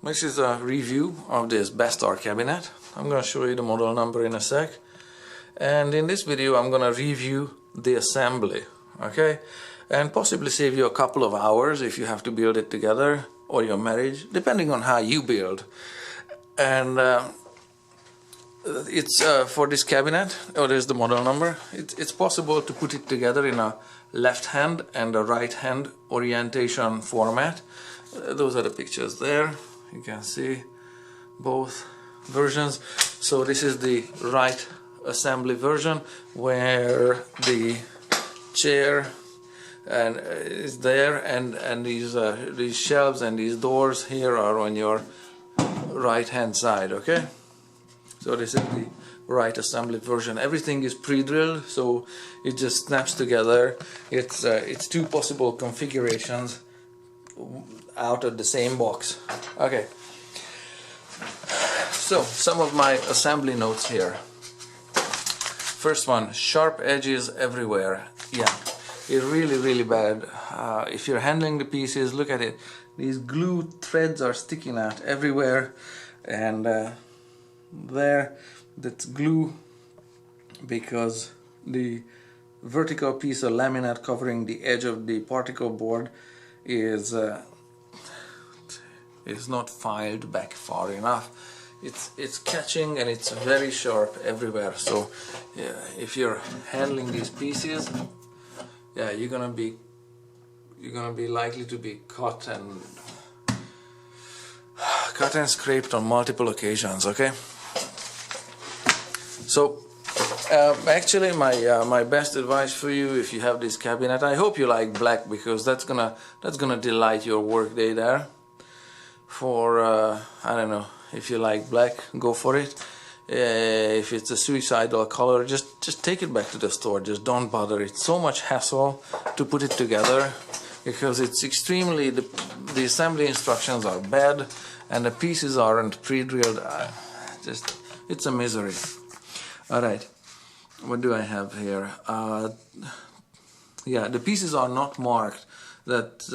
This is a review of this Bestar cabinet. I'm going to show you the model number in a sec. And in this video I'm going to review the assembly, okay? And possibly save you a couple of hours if you have to build it together, or your marriage, depending on how you build. And it's for this cabinet, or there's the model number, it's possible to put it together in a left hand and a right hand orientation format. Those are the pictures there. You can see both versions. So this is the right assembly version, where the chair is there, and these shelves and these doors here are on your right hand side, okay? So this is the right assembly version. Everything is pre-drilled, so it just snaps together. It's two possible configurations out of the same box. Okay, so some of my assembly notes here. First one, sharp edges everywhere. Yeah, it's really bad. If you're handling the pieces, look at it. These glue threads are sticking out everywhere, and there, that's glue because the vertical piece of laminate covering the edge of the particle board is not filed back far enough. It's catching, and it's very sharp everywhere. So yeah, if you're handling these pieces, yeah, you're gonna be likely to be cut and scraped on multiple occasions, okay? So actually my best advice for you, if you have this cabinet, I hope you like black, because that's gonna delight your work day there. For I don't know, if you like black, go for it. If it's a suicidal color, just take it back to the store. Just don't bother. It's so much hassle to put it together, because it's extremely, the assembly instructions are bad and the pieces aren't pre-drilled. It's a misery. Alright, what do I have here? Yeah, the pieces are not marked that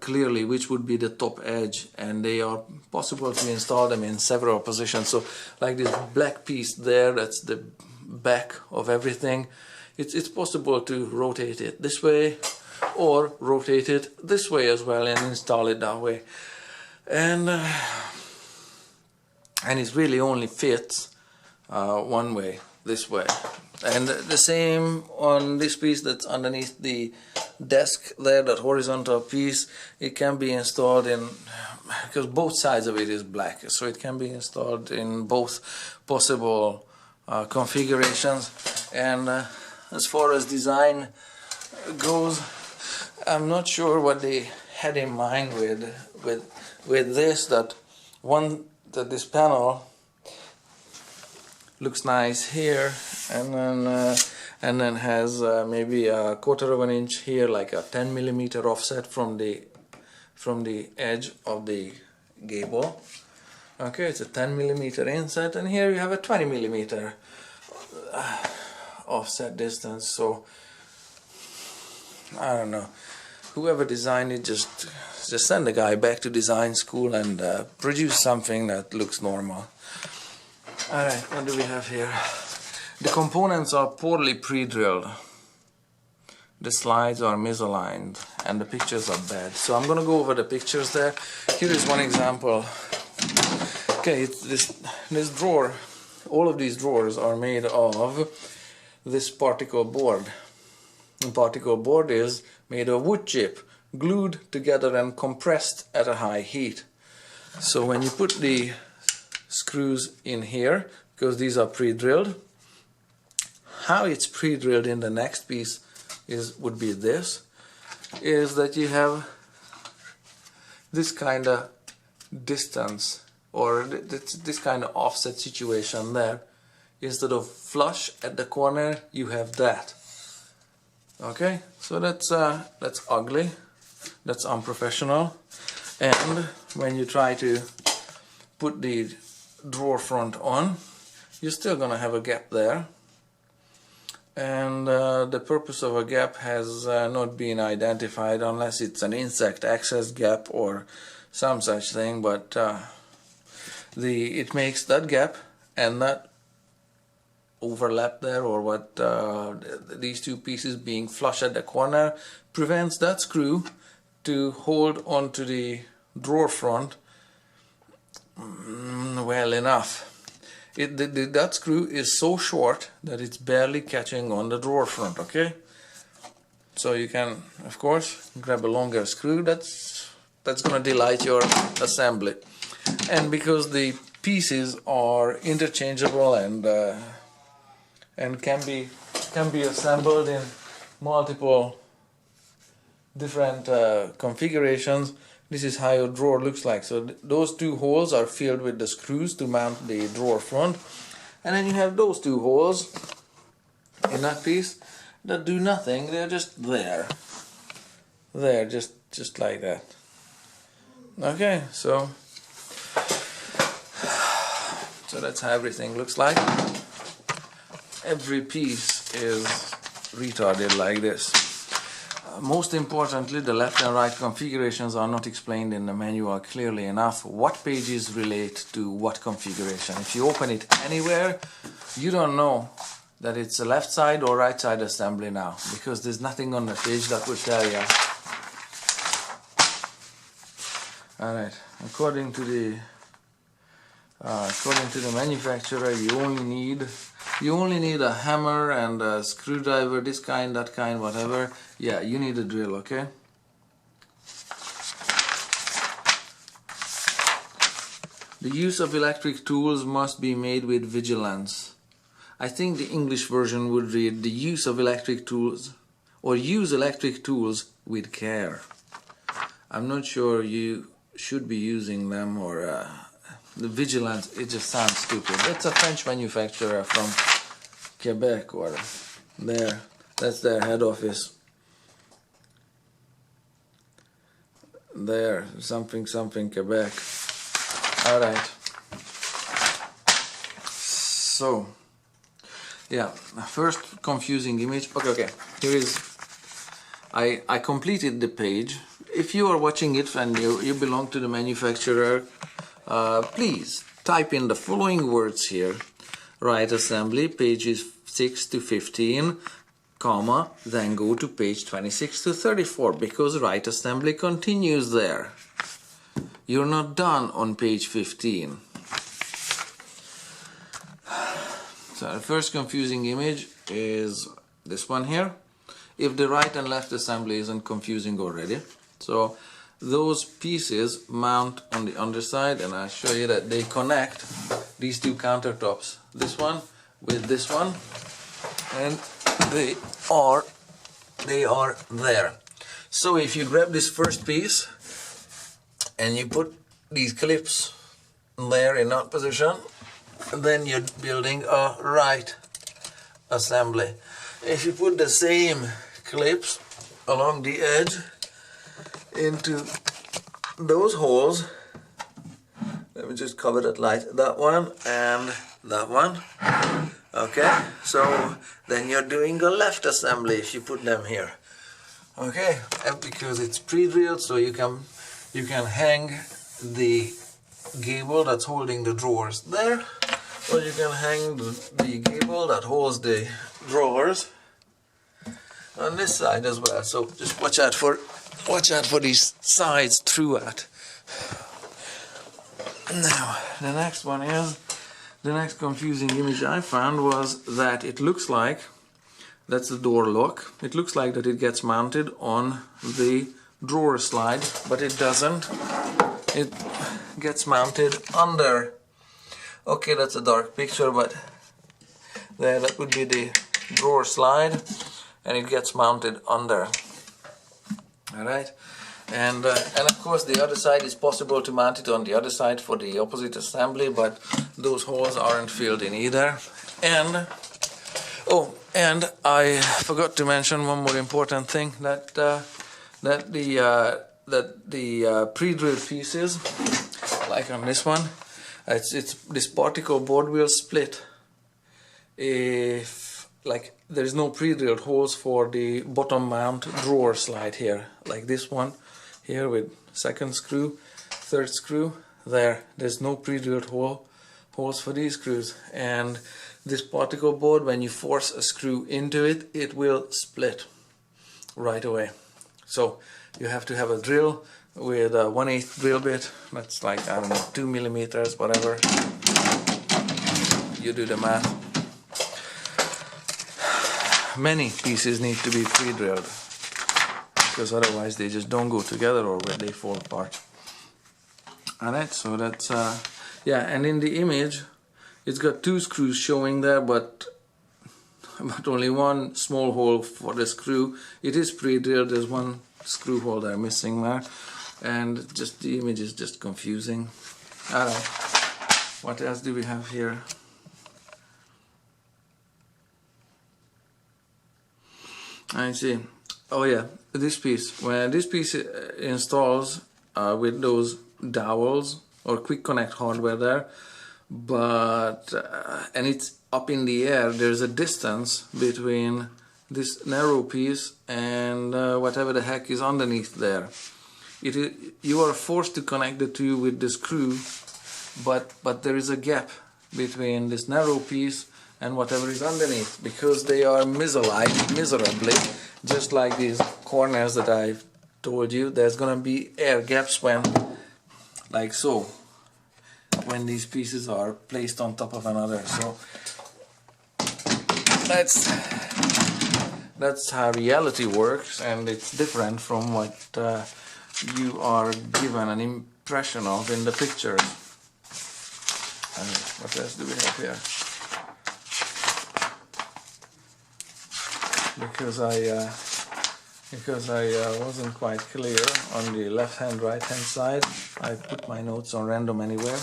clearly which would be the top edge, and they are possible to install them in several positions. So like this black piece there, that's the back of everything. It's possible to rotate it this way or rotate it this way as well and install it that way. And it really only fits one way, this way. And the same on this piece that's underneath the desk there, that horizontal piece. It can be installed in, because both sides of it is black, so it can be installed in both possible configurations. And as far as design goes, I'm not sure what they had in mind with this, that this panel looks nice here, and then has maybe a 1/4 of an inch here, like a 10mm offset from the edge of the gable. Okay, it's a 10mm inset, and here you have a 20mm offset distance. So I don't know, whoever designed it, just send the guy back to design school and produce something that looks normal. Alright, what do we have here? The components are poorly pre-drilled. The slides are misaligned, and the pictures are bad. So I'm going to go over the pictures there. Here is one example. Okay, this drawer, all of these drawers are made of this particle board. The particle board is made of wood chip, glued together and compressed at a high heat. So when you put the screws in here, because these are pre-drilled, how it's pre-drilled in the next piece would be this, is that you have this kind of distance, or this kind of offset situation there. Instead of flush at the corner, you have that. Okay, so that's ugly, that's unprofessional. And when you try to put the drawer front on, you're still gonna have a gap there, and the purpose of a gap has not been identified, unless it's an insect access gap or some such thing, but it makes that gap and that overlap there, or what, these two pieces being flush at the corner, prevents that screw to hold onto the drawer front well enough. That screw is so short that it's barely catching on the drawer front, okay? So you can, of course, grab a longer screw. That's going to delight your assembly. And because the pieces are interchangeable and can be assembled in multiple different configurations, this is how your drawer looks like. So those two holes are filled with the screws to mount the drawer front, and then you have those two holes in that piece that do nothing. They're just there, just like that. Okay, so that's how everything looks like. Every piece is retarded like this. Most importantly, the left and right configurations are not explained in the manual clearly enough. What pages relate to what configuration? If you open it anywhere, you don't know that it's a left side or right side assembly now, because there's nothing on the page that would tell you. Alright, according to the manufacturer, you only need a hammer and a screwdriver, this kind, that kind, whatever. Yeah, you need a drill, okay? The use of electric tools must be made with vigilance. I think the English version would read the use of electric tools, or use electric tools with care. I'm not sure you should be using them, or the vigilance, it just sounds stupid. That's a French manufacturer from Quebec, or there, that's their head office. There, something Quebec. Alright. So, yeah, first confusing image. Okay, here is, I completed the page. If you are watching it and you belong to the manufacturer, please type in the following words here: right assembly, pages 6 to 15, comma, then go to page 26 to 34, because right assembly continues there. You're not done on page 15. So the first confusing image is this one here. If the right and left assembly isn't confusing already. So those pieces mount on the underside, and I'll show you that they connect these two countertops, this one with this one, and they are there. So if you grab this first piece and you put these clips there in that position, then you're building a right assembly. If you put the same clips along the edge into those holes, let me just cover that light, that one and that one, okay, so then you're doing a left assembly if you put them here, okay, and because it's pre-drilled, so you can hang the gable that's holding the drawers there, or you can hang the gable that holds the drawers on this side as well. So just watch out for these sides throughout. Now the next one is, the next confusing image I found was that it looks like, that's the door lock, it looks like that it gets mounted on the drawer slide, but it doesn't. It gets mounted under. Okay, that's a dark picture, but there, that would be the drawer slide, and it gets mounted under. Alright, and of course the other side is possible to mount it on the other side for the opposite assembly, but those holes aren't filled in either. And oh, and I forgot to mention one more important thing, that the pre-drilled pieces, like on this one, it's this particle board will split if, like, there is no pre-drilled holes for the bottom mount drawer slide here, like this one here with second screw third screw there. There's no pre-drilled holes for these screws, and this particle board, when you force a screw into it, it will split right away. So you have to have a drill with a 1/8 drill bit. That's like, I don't know, 2 millimeters, whatever. You do the math. Many pieces need to be pre-drilled, because otherwise they just don't go together or they fall apart. Alright, so that's yeah, and in the image it's got 2 screws showing there, but only one small hole for the screw. It is pre-drilled. There's one screw hole there missing there, and just the image is just confusing. Alright, what else do we have here? I see. Oh yeah, this piece. When this piece installs with those dowels or quick connect hardware there, but and it's up in the air, there's a distance between this narrow piece and whatever the heck is underneath there. You are forced to connect the two with the screw, but there is a gap between this narrow piece and whatever is underneath, because they are misaligned miserably, just like these corners that I've told you. There's gonna be air gaps when, like so, when these pieces are placed on top of another. So that's how reality works, and it's different from what you are given an impression of in the pictures. And what else do we have here? Because I wasn't quite clear on the left hand, right hand side, I put my notes on random anywhere.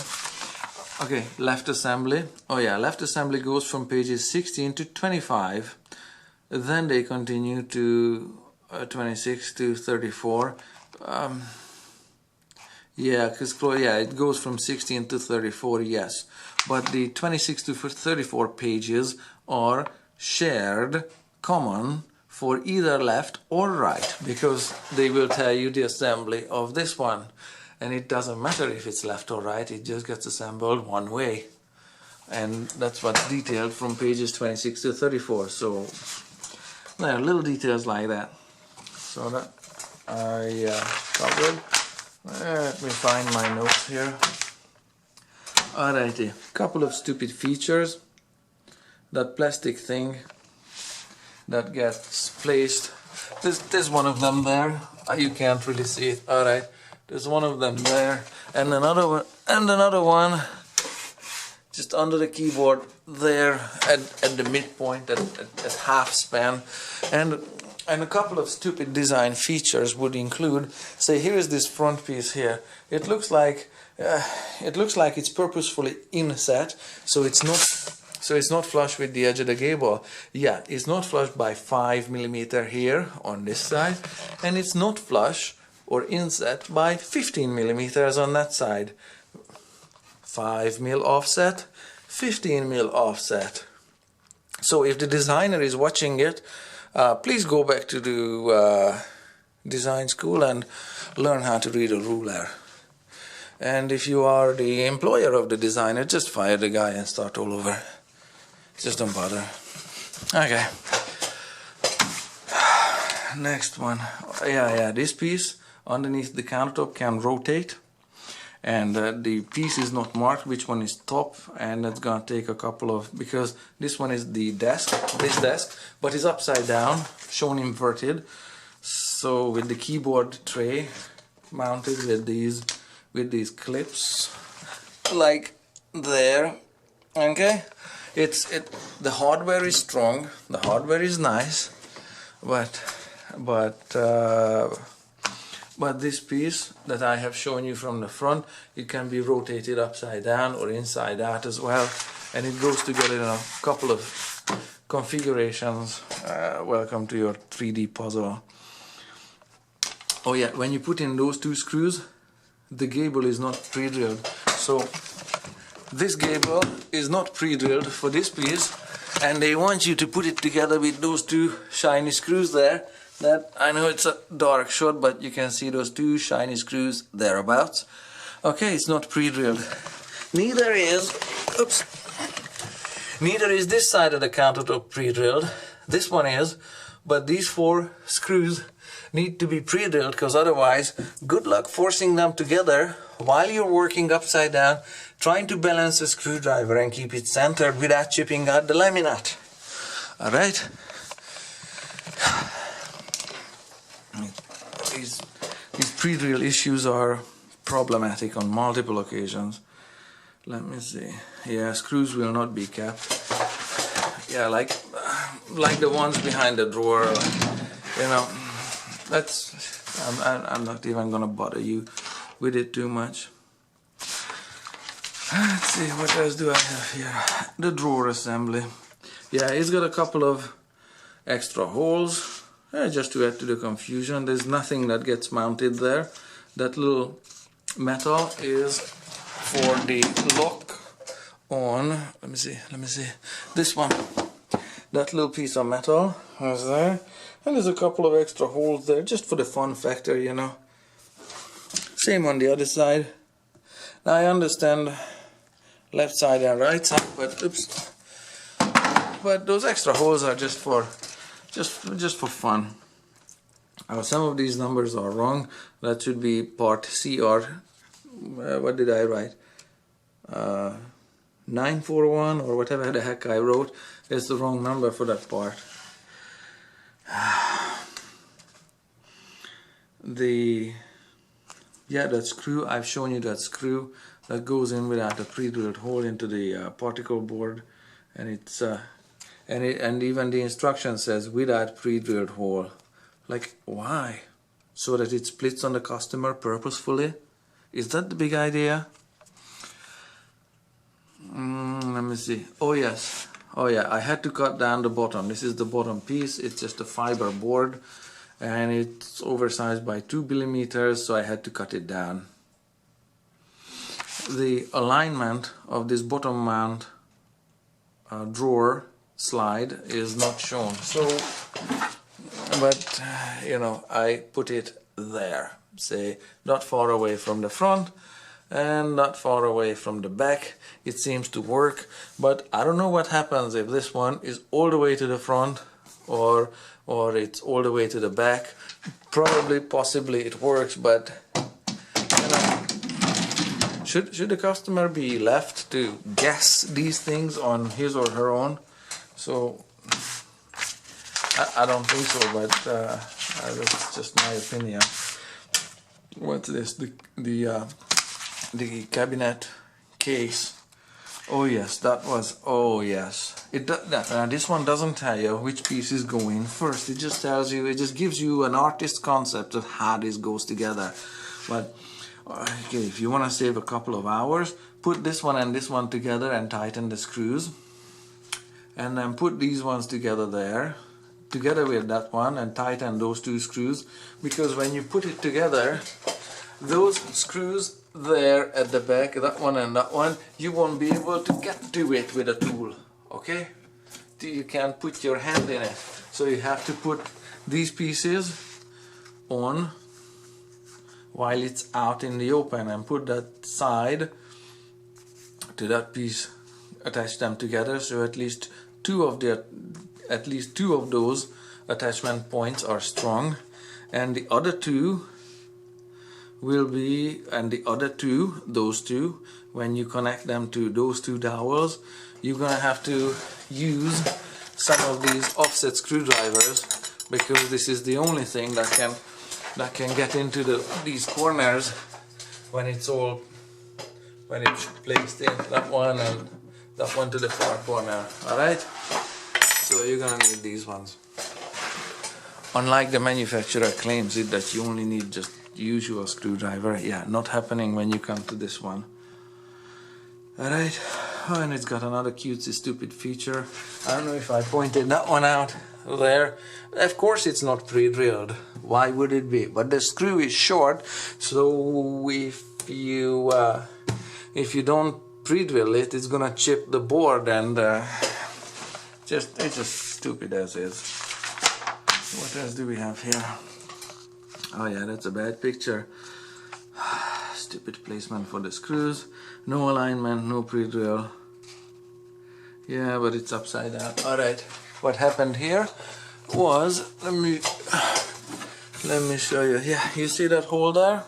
Okay, left assembly. Oh yeah, left assembly goes from pages 16 to 25. Then they continue to 26 to 34. Yeah, it goes from 16 to 34, yes. But the 26 to 34 pages are shared, common, for either left or right, because they will tell you the assembly of this one. And it doesn't matter if it's left or right, it just gets assembled one way. And that's what's detailed from pages 26 to 34. So there are little details like that. So that I covered. Let me find my notes here. Alrighty, couple of stupid features. That plastic thing that gets placed. There's one of them there. You can't really see it. Alright, there's one of them there, and another one just under the keyboard there at the midpoint, at half span. And a couple of stupid design features would include, say, here is this front piece here. It looks like it's purposefully inset, so it's not flush with the edge of the gable. Yeah, it's not flush by 5 millimeter here on this side, and it's not flush or inset by 15 millimeters on that side. 5 mil offset, 15 mil offset. So if the designer is watching it, please go back to the design school and learn how to read a ruler. And if you are the employer of the designer, just fire the guy and start all over. Just don't bother. Okay. Next one. Yeah, this piece underneath the countertop can rotate. And the piece is not marked which one is top, and that's gonna take a couple of, because this one is the desk, this desk, but it's upside down, shown inverted. So with the keyboard tray mounted with these clips, like there. Okay, the hardware is strong, the hardware is nice, but this piece that I have shown you from the front, it can be rotated upside down or inside out as well, and it goes together in a couple of configurations. Welcome to your 3D puzzle. Oh yeah, when you put in those 2 screws, the gable is not pre-drilled. So this gable is not pre-drilled for this piece, and they want you to put it together with those 2 shiny screws there. That, I know it's a dark shot, but you can see those 2 shiny screws thereabouts. Okay, it's not pre-drilled. Neither is this side of the countertop pre-drilled. This one is, but these 4 screws need to be pre-drilled, because otherwise, good luck forcing them together while you're working upside down, trying to balance a screwdriver and keep it centered without chipping out the laminate. Alright? These pre-drill issues are problematic on multiple occasions. Let me see. Yeah, screws will not be kept. Yeah, like the ones behind the drawer. You know, that's. I'm not even gonna bother you with it too much. Let's see, what else do I have here? The drawer assembly. Yeah, it's got a couple of extra holes. Just to add to the confusion, there's nothing that gets mounted there. That little metal is for the lock on. Let me see. This one. That little piece of metal is there. And there's a couple of extra holes there, just for the fun factor, you know. Same on the other side. Now I understand left side and right side, but those extra holes are just for fun. Some of these numbers are wrong. That should be part C, or what did I write? 941 or whatever the heck I wrote. It's the wrong number for that part. That screw, I've shown you that screw that goes in without a pre-drilled hole into the particle board, and it's and even the instruction says without pre-drilled hole. Like, why? So that it splits on the customer purposefully? Is that the big idea? Let me see. Oh yes. Oh yeah, I had to cut down the bottom. This is the bottom piece. It's just a fiber board, and it's oversized by 2 millimeters, so I had to cut it down. The alignment of this bottom mount drawer slide is not shown, so but you know, I put it there, say not far away from the front and not far away from the back. It seems to work, but I don't know what happens if this one is all the way to the front or it's all the way to the back. Probably, possibly it works, but you know, should the customer be left to guess these things on his or her own? So I don't think so, but that's just my opinion. What's this? The cabinet case. Oh yes, that was. Oh yes. This one doesn't tell you which piece is going first. It just tells you. It just gives you an artist's concept of how this goes together. But okay, if you want to save a couple of hours, put this one and this one together and tighten the screws, and then put these ones together with that one, and tighten those 2 screws, because when you put it together, those screws there at the back, that one and that one, you won't be able to get to it with a tool. Okay, you can't put your hand in it, so you have to put these pieces on while it's out in the open, and put that side to that piece, attach them together, so at least two of those attachment points are strong, and the other two will be, those two, when you connect them to those 2 dowels, you're gonna have to use some of these offset screwdrivers, because this is the only thing that can get into these corners when it's placed in, that one and that one to the far corner. Alright, so you're gonna need these ones. Unlike the manufacturer claims it, that you only need just usual screwdriver. Yeah, not happening when you come to this one. Alright, oh, and it's got another cutesy stupid feature. I don't know if I pointed that one out there. Of course it's not pre-drilled. Why would it be? But the screw is short, so if you don't pre-drill it, it's gonna chip the board, and it's just stupid as is. What else do we have here? Oh yeah, that's a bad picture. stupid placement for the screws. No alignment, no pre-drill. Yeah, but it's upside down. Alright, what happened here was, let me show you. Yeah, you see that hole there?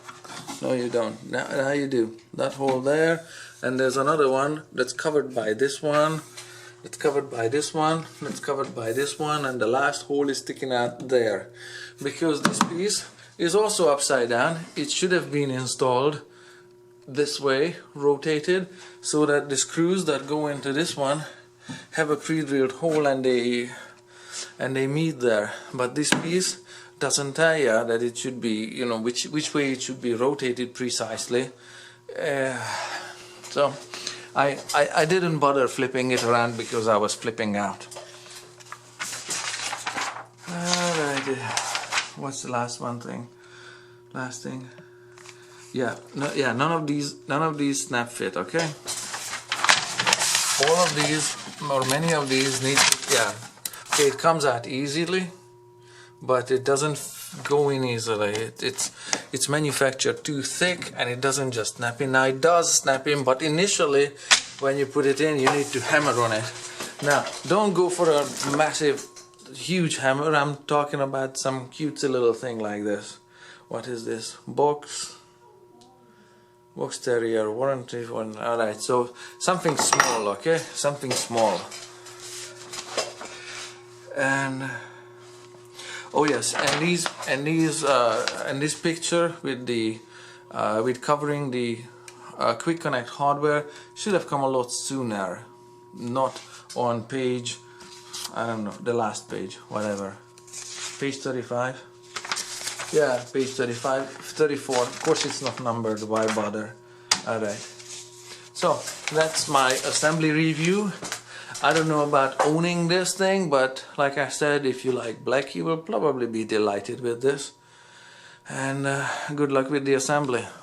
No, you don't. Now you do. That hole there, and there's another one that's covered by this one. It's covered by this one. It's covered by this one, and the last hole is sticking out there. Because this piece is also upside down, it should have been installed this way, rotated, so that the screws that go into this one have a pre-drilled hole and they meet there. But this piece doesn't tell you that it should be, you know, which way it should be rotated precisely. So I didn't bother flipping it around because I was flipping out. Alright, what's the last thing? Last thing. Yeah, none of these snap fit. Okay. All of these or many of these need. Yeah. Okay, it comes out easily, but it doesn't go in easily. It's manufactured too thick, and it doesn't just snap in. Now it does snap in, but initially when you put it in, you need to hammer on it. Now don't go for a massive, huge hammer. I'm talking about some cutesy little thing like this. What is this? Box Terrier warranty one. Alright, so something small, okay? Something small. And oh yes, and this picture with the with covering the quick connect hardware should have come a lot sooner, not on page, I don't know, the last page, whatever, page 35. Yeah, page 35, 34. Of course it's not numbered, why bother? Alright, so that's my assembly review. I don't know about owning this thing, but like I said, if you like black, you will probably be delighted with this. And good luck with the assembly.